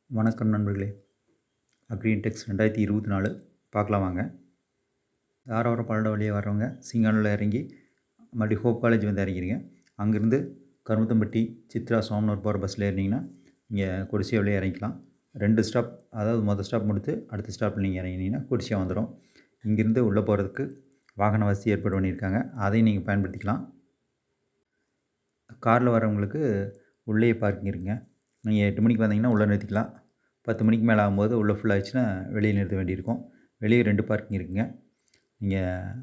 வணக்கம் நண்பர்களே. அக்ரிடெக்ஸ் 2024 பார்க்கலாம் வாங்க. தாராபுரம் பல்லடம் வழியாக வர்றவங்க சிங்கானூரில் இறங்கி மறுபடியும் ஹோப் காலேஜ் வந்து இறங்கிடுங்க. அங்கேருந்து கருமத்தம்பட்டி, சித்ரா, சோமனூர் போகிற பஸ்ஸில் ஏறினீங்கன்னா இங்கே கொடிசியா வழியாக இறங்கிக்கலாம். 2 ஸ்டாப், அதாவது மொதல் ஸ்டாப் முடித்து அடுத்த ஸ்டாப்பில் நீங்கள் இறங்கினீங்கன்னா கொடிசியா வந்துடும். இங்கேருந்து உள்ளே போகிறதுக்கு வாகன வசதி ஏற்பாடு பண்ணியிருக்காங்க, அதையும் நீங்கள் பயன்படுத்திக்கலாம். காரில் வரவங்களுக்கு உள்ளேயே பார்க்கிங் இருக்குங்க. நீங்கள் 8 மணிக்கு வந்தீங்கன்னா உள்ளே நிறுத்திக்கலாம். 10 மணிக்கு மேலே ஆகும்போது உள்ளே ஃபுல் ஆகிடுச்சுன்னா வெளியே நிறுத்த வேண்டியிருக்கும். வெளியே 2 பார்க்கிங் இருக்குங்க. நீங்கள்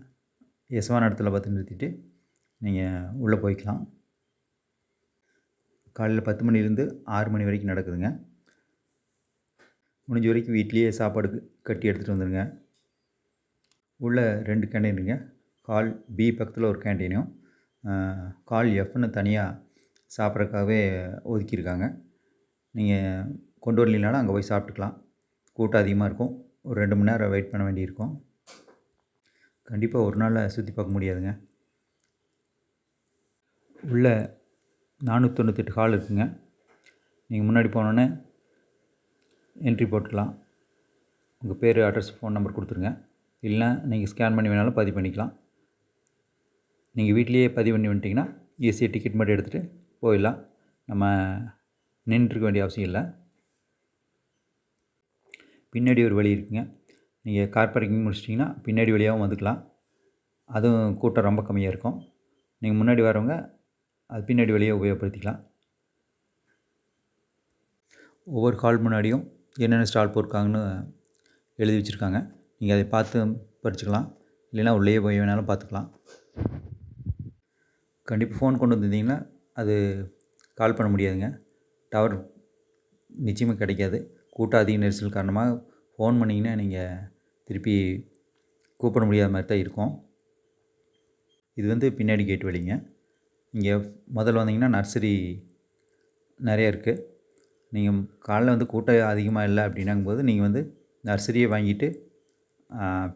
எசவான இடத்துல பார்த்து நிறுத்திட்டு நீங்கள் உள்ளே போய்க்கலாம். காலையில் 10 மணிலேருந்து 6 மணி வரைக்கும் நடக்குதுங்க. முடிஞ்ச வரைக்கும் வீட்லேயே சாப்பாடு கட்டி எடுத்துகிட்டு வந்துடுங்க. உள்ளே 2 கேண்டீன் இருக்குங்க. கால் பி பக்கத்தில் ஒரு கேண்டீனும், கால் எஃப்னு தனியாக சாப்பிட்றதுக்காகவே ஒதுக்கியிருக்காங்க. நீங்கள் கொண்டு வரலைனாலும் அங்கே போய் சாப்பிட்டுக்கலாம். கூட்டம் அதிகமாக இருக்கும். ஒரு 2 மணி நேரம் வெயிட் பண்ண வேண்டியிருக்கும். கண்டிப்பாக ஒரு நாளில் சுற்றி பார்க்க முடியாதுங்க. உள்ளே 498 ஹால் இருக்குங்க. நீங்கள் முன்னாடி போனோன்னே என்ட்ரி போட்டுக்கலாம். உங்கள் பேர், அட்ரஸ், ஃபோன் நம்பர் கொடுத்துருங்க. இல்லைனா நீங்கள் ஸ்கேன் பண்ணி வேணாலும் பதிவு பண்ணிக்கலாம். நீங்கள் வீட்லேயே பதிவு பண்ணி வந்துட்டிங்கன்னா ஈஸியாக டிக்கெட் மட்டும் எடுத்துகிட்டு போயிடலாம். நம்ம நின்றுருக்க வேண்டிய அவசியம் இல்லை. பின்னாடி ஒரு வழி இருக்குங்க. நீங்கள் கார் பார்க்கிங் முடிச்சிட்டிங்கன்னா பின்னாடி வழியாகவும் வந்துக்கலாம். அதுவும் கூட்டம் ரொம்ப கம்மியாக இருக்கும். நீங்கள் முன்னாடி வரவங்க அது பின்னாடி வழியாக உபயோகப்படுத்திக்கலாம். ஒவ்வொரு கால் முன்னாடியும் என்னென்ன ஸ்டால் போட்டிருக்காங்கன்னு எழுதி வச்சுருக்காங்க. நீங்கள் அதை பார்த்து படிச்சுக்கலாம். இல்லைன்னா உள்ளேயே போய் வேணாலும் பார்த்துக்கலாம். கண்டிப்பாக ஃபோன் கொண்டு வந்திருந்தீங்கன்னா அது கால் பண்ண முடியாதுங்க. டவர் நிச்சயமாக கிடைக்காது. கூட்டம் அதிக நெரிசல் காரணமாக ஃபோன் பண்ணிங்கன்னா நீங்கள் திருப்பி கூப்பிட முடியாத மாதிரி தான் இருக்கும். இது வந்து பின்னாடி கேட் வழிங்க. இங்கே முதல்ல வந்தீங்கன்னா நர்சரி நிறையா இருக்குது. நீங்கள் காலைல வந்து கூட்டம் அதிகமாக இல்லை அப்படின்னாங்கும்போது நீங்கள் வந்து நர்சரியை வாங்கிட்டு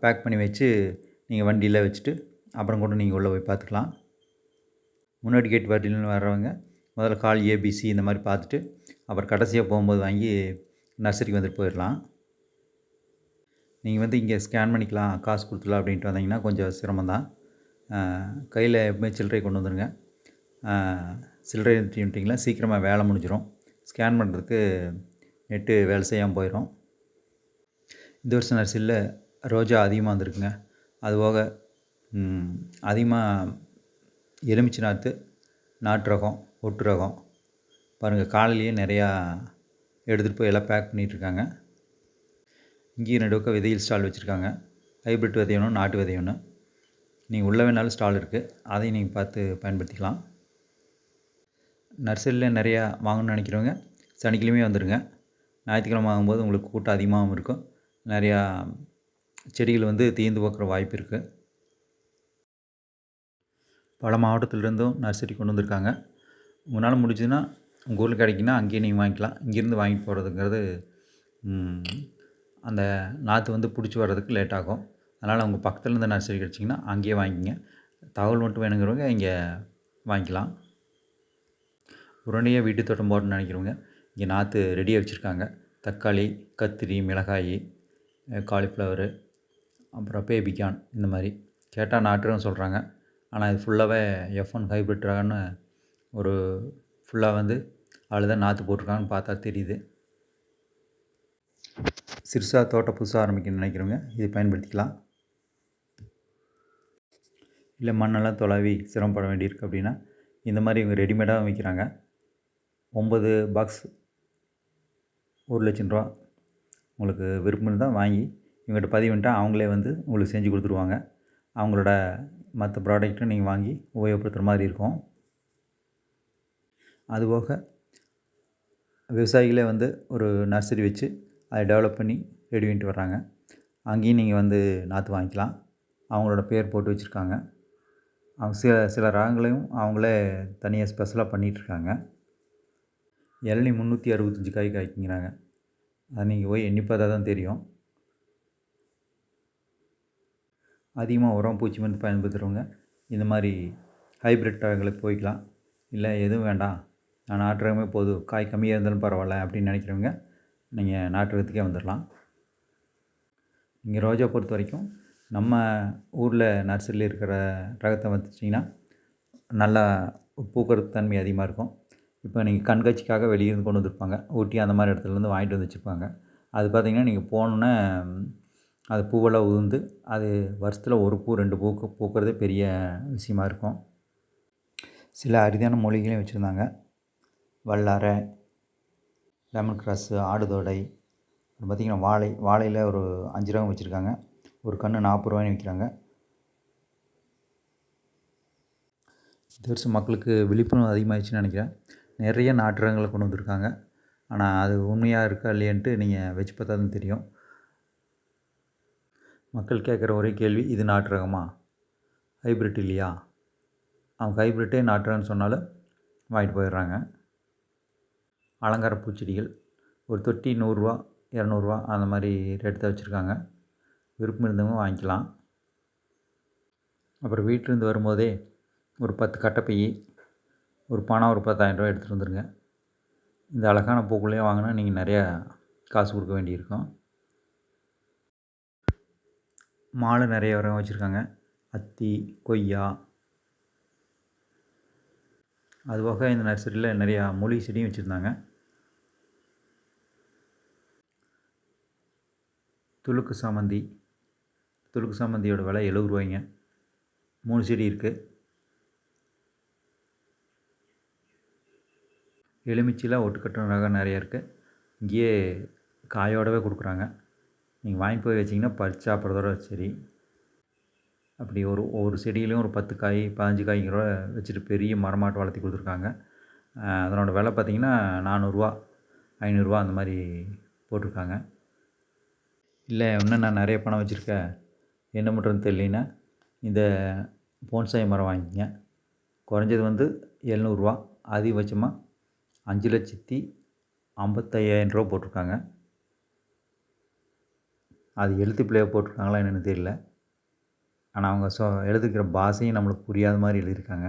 பேக் பண்ணி வச்சு நீங்கள் வண்டியில் வச்சுட்டு அப்புறம் கூட நீங்கள் உள்ளே போய் பார்த்துக்கலாம். முன்னாடி கேட் வண்டியில் வர்றவங்க முதல்ல கால் ஏபிசி இந்த மாதிரி பார்த்துட்டு அப்புறம் கடைசியாக போகும்போது வாங்கி நர்சரிக்கு வந்துட்டு போயிடலாம். நீங்கள் வந்து இங்கே ஸ்கேன் பண்ணிக்கலாம், காசு கொடுத்துக்கலாம் அப்படின்ட்டு வந்தீங்கன்னா கொஞ்சம் சிரமம் தான். கையில் எப்பவுமே சில்லறை கொண்டு வந்துடுங்க. சில்லறை எடுத்துட்டிங்கன்னா சீக்கிரமாக வேலை முடிஞ்சிடும். ஸ்கேன் பண்ணுறதுக்கு நெட்டு வேலை செய்யாமல் போயிடும். இந்த வருஷம் நர்சரியில் ரோஜா அதிகமாக வந்திருக்குங்க. அதுபோக அதிகமாக எலுமிச்சை நாட்டு ரகம், ஒட்டு ரகம் பாருங்கள். காலையிலேயே நிறையா எடுத்துகிட்டு போய் எல்லாம் பேக் பண்ணிகிட்ருக்காங்க. இங்கேயும் 2 பக்கம் விதையில் ஸ்டால் வச்சுருக்காங்க. ஹைப்ரிட் விதை ஒன்று, நாட்டு விதை ஒன்று. நீங்கள் உள்ளே வேணாலும் ஸ்டால் இருக்குது, அதையும் நீங்கள் பார்த்து பயன்படுத்திக்கலாம். நர்சரியில் நிறையா வாங்கணும்னு நினைக்கிறவங்க சனிக்கிழமையே வந்துடுங்க. ஞாயிற்றுக்கிழமை வாங்கும்போது உங்களுக்கு கூட்டம் அதிகமாகவும் இருக்கும். நிறையா செடிகள் வந்து தீர்ந்து போக்கிற வாய்ப்பு இருக்குது. பல மாவட்டத்திலேருந்தும் நர்சரி கொண்டு வந்திருக்காங்க. உங்களால் முடிஞ்சதுன்னா உங்கள் ஊரில் கிடைக்குன்னா அங்கேயே நீங்கள் வாங்கிக்கலாம். இங்கேருந்து வாங்கிட்டு போகிறதுங்கிறது அந்த நாற்று வந்து பிடிச்சி வர்றதுக்கு லேட் ஆகும். அதனால் உங்கள் பக்கத்தில் இருந்த நர்சரி கிடச்சிங்கன்னா அங்கேயே வாங்கிக்கிங்க. தகவல் மட்டும் வேணுங்கிறவங்க இங்கே வாங்கிக்கலாம். உடனடியாக வீட்டு தோட்டம் போடணும்னு நினைக்கிறவங்க இங்கே நாற்று ரெடியாக வச்சுருக்காங்க. தக்காளி, கத்திரி, மிளகாய், காலிஃப்ளவரு, அப்புறம் பேபிகார்ன் இந்த மாதிரி கேட்டால் நாட்டுன்னு சொல்கிறாங்க. ஆனால் இது ஃபுல்லாகவே F1 ஹைப்ரிட் ரகம்னு ஒரு ஃபுல்லாக வந்து அதில் தான் நாற்று போட்டிருக்காங்கன்னு பார்த்தா தெரியுது. சிறுசாக தோட்டம் புதுசாக ஆரம்பிக்கணும்னு நினைக்கிறவங்க இதை பயன்படுத்திக்கலாம். இல்லை மண்ணெல்லாம் தொலாவி சிரமப்பட வேண்டியிருக்கு அப்படின்னா இந்த மாதிரி இவங்க ரெடிமேடாக விற்கிறாங்க. 9 பாக்ஸ் 1,00,000 ரூபா. உங்களுக்கு விருப்பம் இருந்தால் வாங்கி இவங்ககிட்ட பதிவு பண்ணிட்டால் அவங்களே வந்து உங்களுக்கு செஞ்சு கொடுத்துருவாங்க. அவங்களோட மற்ற ப்ராடக்ட்டும் நீங்கள் வாங்கி உபயோகப்படுத்துகிற மாதிரி இருக்கும். அதுபோக விவசாயிகளே வந்து ஒரு நர்சரி வச்சு அதை டெவலப் பண்ணி ரெடி பண்ணிட்டு வர்றாங்க. அங்கேயும் நீங்கள் வந்து நாற்று வாங்கிக்கலாம். அவங்களோட பேர் போட்டு வச்சுருக்காங்க. அவங்க சில ரகங்களையும் அவங்களே தனியாக ஸ்பெஷலாக பண்ணிகிட்ருக்காங்க. இளநி 365 காய் காய்க்குங்கிறாங்க. அது நீங்கள் போய் எண்ணி பார்த்தா தான் தெரியும். அதிகமாக உரம், பூச்சி மருந்து பயன்படுத்துகிறவங்க இந்த மாதிரி ஹைப்ரிட் ரகங்களுக்கு போய்க்கலாம். இல்லை எதுவும் வேண்டாம், நான் நாட்டு ரகமே போதும், காய் கம்மியாக இருந்தாலும் பரவாயில்ல அப்படின்னு நினைக்கிறவங்க நீங்கள் நாட்டுறதுக்கே வந்துடலாம். நீங்கள் ரோஜா பொறுத்த வரைக்கும் நம்ம ஊரில் நர்சரியில் இருக்கிற ரகத்தை வச்சிங்கன்னா நல்லா பூக்கிற தன்மை அதிகமாக இருக்கும். இப்போ நீங்கள் கண்காட்சிக்காக வெளியிருந்து கொண்டு வந்திருப்பாங்க. ஊட்டி அந்த மாதிரி இடத்துலேருந்து வாங்கிட்டு வந்து வச்சுருப்பாங்க. அது பார்த்திங்கன்னா நீங்கள் போனோன்னே அது பூவெல்லாம் உதிர்ந்து அது வருஷத்தில் 1 பூ 2 பூக்கிறதே பெரிய விஷயமா இருக்கும். சில அரிதான மூலிகைகளையும் வச்சுருந்தாங்க. வல்லாரை, லெமன் கிராஸு, ஆடுதொடை, பார்த்திங்கன்னா வாழையில் ஒரு 5 ரகம் வச்சுருக்காங்க. ஒரு கன்று 40 ரூபாய்னு விற்கிறாங்க. இந்த வருஷம் மக்களுக்கு விழிப்புணர்வு அதிகமாகிடுச்சுன்னு நினைக்கிறேன். நிறைய நாட்டு ரகங்களை கொண்டு வந்திருக்காங்க. ஆனால் அது உண்மையாக இருக்கா இல்லையான்ட்டு நீங்கள் வச்சு பார்த்தா தான் தெரியும். மக்கள் கேட்குற ஒரே கேள்வி, இது நாட்டு ரகமா, ஹைப்ரிட் இல்லையா? அவங்க ஹைப்ரிட்டே நாட்டு ரகம்னு சொன்னாலும் வாங்கிட்டு போயிடுறாங்க. அலங்கார பூச்செடிகள் ஒரு தொட்டி 100 ரூபா 200 ரூபா அந்த மாதிரி ரேட்டு தான் வச்சுருக்காங்க. விருப்பம் இருந்தவங்க வாங்கிக்கலாம். அப்புறம் வீட்டிலேருந்து வரும்போதே ஒரு 10 கட்டைப்பை, ஒரு பணம் ஒரு 10,000 ரூபா எடுத்துகிட்டு வந்துடுங்க. இந்த அழகான பூக்களையும் வாங்கினா நீங்கள் நிறையா காசு கொடுக்க வேண்டியிருக்கும். மாலை நிறைய ரகம் வச்சுருக்காங்க. அத்தி, கொய்யா, அதுபோக இந்த நர்சரியில் நிறையா மூலிகை செடியும் வச்சுருந்தாங்க. துளுக்கு சாமந்தியோட விலை 70 ரூபாய்ங்க. 3 செடி இருக்குது. எலுமிச்சையில் ஒட்டுக்கட்டுன ரகம் நிறையா இருக்குது. இங்கேயே காயோடவே கொடுக்குறாங்க. நீங்கள் வாங்கி போய் வச்சிங்கன்னா பறித்து சாப்பிட்றதோட சரி. அப்படி ஒவ்வொரு செடியிலையும் ஒரு 10 காய் 15 காய்ங்கிற வச்சுட்டு பெரிய மரமாட்டம் வளர்த்தி கொடுத்துருக்காங்க. அதனோட விலை பார்த்திங்கன்னா 400 ரூபா 500 ரூபா அந்த மாதிரி போட்டிருக்காங்க. இல்லை இன்னும் நான் நிறைய பணம் வச்சுருக்கேன், என்ன பண்ணுறதுன்னு தெரியலனா இந்த போன்சாய் மரம் வாங்கிக்கங்க. குறைஞ்சது 700 ரூபா, அதிகபட்சமாக 5,55,000 ரூபா போட்டிருக்காங்க. அது எழுத்து பிள்ளையாக போட்டிருக்காங்களா என்னென்னு தெரியல. ஆனால் அவங்க எழுதிக்கிற பாஷையும் நம்மளுக்கு புரியாத மாதிரி எழுதியிருக்காங்க.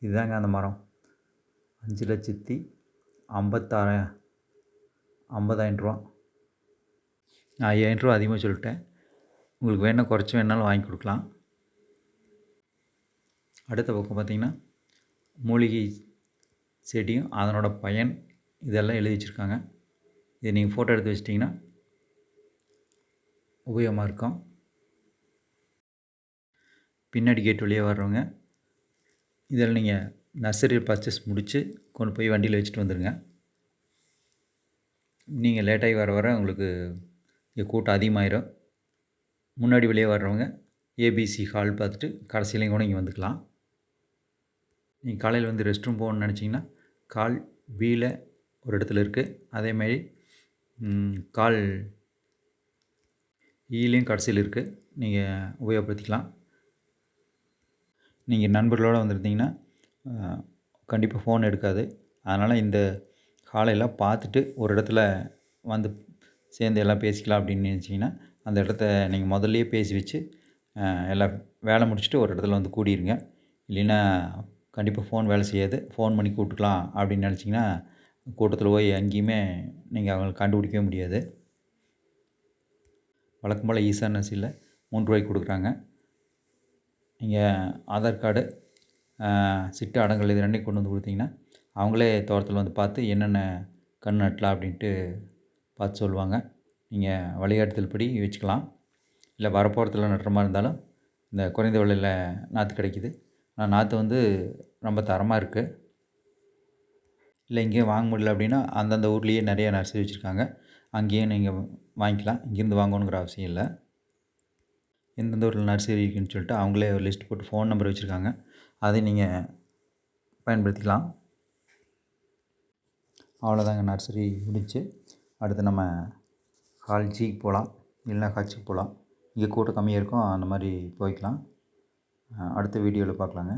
இதுதாங்க அந்த மரம். 5,56,50,000 ரூபா. நான் 5,000 ரூபா அதிகமாக சொல்லிட்டேன். உங்களுக்கு வேணால் குறைச்சி வேணாலும் வாங்கி கொடுக்கலாம். அடுத்த பக்கம் பார்த்திங்கன்னா மூலிகை செடியும் அதனோட பயன் இதெல்லாம் எழுதி வச்சுருக்காங்க. இதை நீங்கள் ஃபோட்டோ எடுத்து வச்சிட்டிங்கன்னா உபயோகமாக இருக்கும். பின்னாடி கேட் வழியாக வர்றவங்க இதில் நீங்கள் நர்சரி பர்ச்சேஸ் முடித்து கொண்டு போய் வண்டியில் வச்சுட்டு வந்துடுங்க. நீங்கள் லேட்டாகி வர உங்களுக்கு இங்கே கூட்டம் அதிகமாகிடும். முன்னாடி வெளியே வர்றவங்க ஏபிசி ஹால் பார்த்துட்டு கடைசியிலையும் கூட இங்கே வந்துக்கலாம். நீங்கள் காலையில் ரெஸ்ட் ரூம் போகணுன்னு நினச்சிங்கன்னா கால் பியில் ஒரு இடத்துல இருக்குது. அதேமாதிரி கால் ஈலையும் கடைசியில் இருக்குது. நீங்கள் உபயோகப்படுத்திக்கலாம். நீங்கள் நண்பர்களோடு வந்திருந்தீங்கன்னா கண்டிப்பாக ஃபோன் எடுக்காது. அதனால் இந்த ஹாலையெல்லாம் பார்த்துட்டு ஒரு இடத்துல வந்து சேர்ந்து எல்லாம் பேசிக்கலாம் அப்படின்னு நினச்சிங்கன்னா அந்த இடத்த நீங்கள் முதல்லையே பேசி வச்சு எல்லாம் வேலை முடிச்சுட்டு ஒரு இடத்துல வந்து கூடிருங்க. இல்லைன்னா கண்டிப்பாக ஃபோன் வேலை செய்யாது. ஃபோன் பண்ணி கூப்பிட்டுக்கலாம் அப்படின்னு நினச்சிங்கன்னா கூட்டத்தில் போய் எங்கேயுமே நீங்கள் அவங்கள கண்டுபிடிக்கவே முடியாது. வழக்கம் போல் ஈசான் நர்சரியில் 3 ரூபாய்க்கு கொடுக்குறாங்க. நீங்கள் ஆதார் கார்டு, சிட்டு அடங்கல் இது 2 கொண்டு வந்து கொடுத்தீங்கன்னா அவங்களே தோட்டத்தில் வந்து பார்த்து என்னென்ன கன்று நட்டலாம் அப்படின்ட்டு பார்த்து சொல்லுவாங்க. நீங்கள் வழிகாட்டுதல் படி வச்சுக்கலாம். இல்லை வரப்போகிறத்துல நட்டுற மாதிரி இருந்தாலும் இந்த குறைந்த விலையில் நாற்று கிடைக்கிது. ஆனால் நாற்று ரொம்ப தரமாக இருக்குது. இல்லை இங்கேயும் வாங்க முடியல அப்படின்னா அந்தந்த ஊர்லேயே நிறைய நர்சரி வச்சுருக்காங்க. அங்கேயும் நீங்கள் வாங்கிக்கலாம். இங்கேருந்து வாங்கணுங்கிற அவசியம் இல்லை. எந்தெந்த ஊரில் நர்சரி இருக்குதுன்னு சொல்லிட்டு அவங்களே ஒரு லிஸ்ட் போட்டு ஃபோன் நம்பர் வச்சுருக்காங்க. அதை நீங்கள் பயன்படுத்திக்கலாம். அவ்வளோதாங்க, நர்சரி முடிச்சு. அடுத்து நம்ம ஹால் ஜிக்கு போகலாம், இல்லைனா ஹச்சுக்கு போகலாம். இங்கே கூட்டம் கம்மியாக இருக்கும், அந்த மாதிரி போய்க்கலாம். அடுத்த வீடியோவில் பார்க்கலாங்க.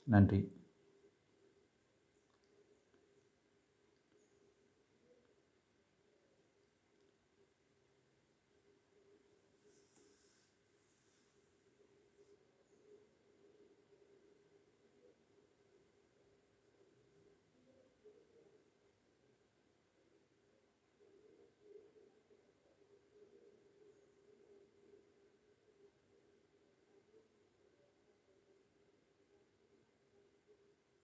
நன்றி.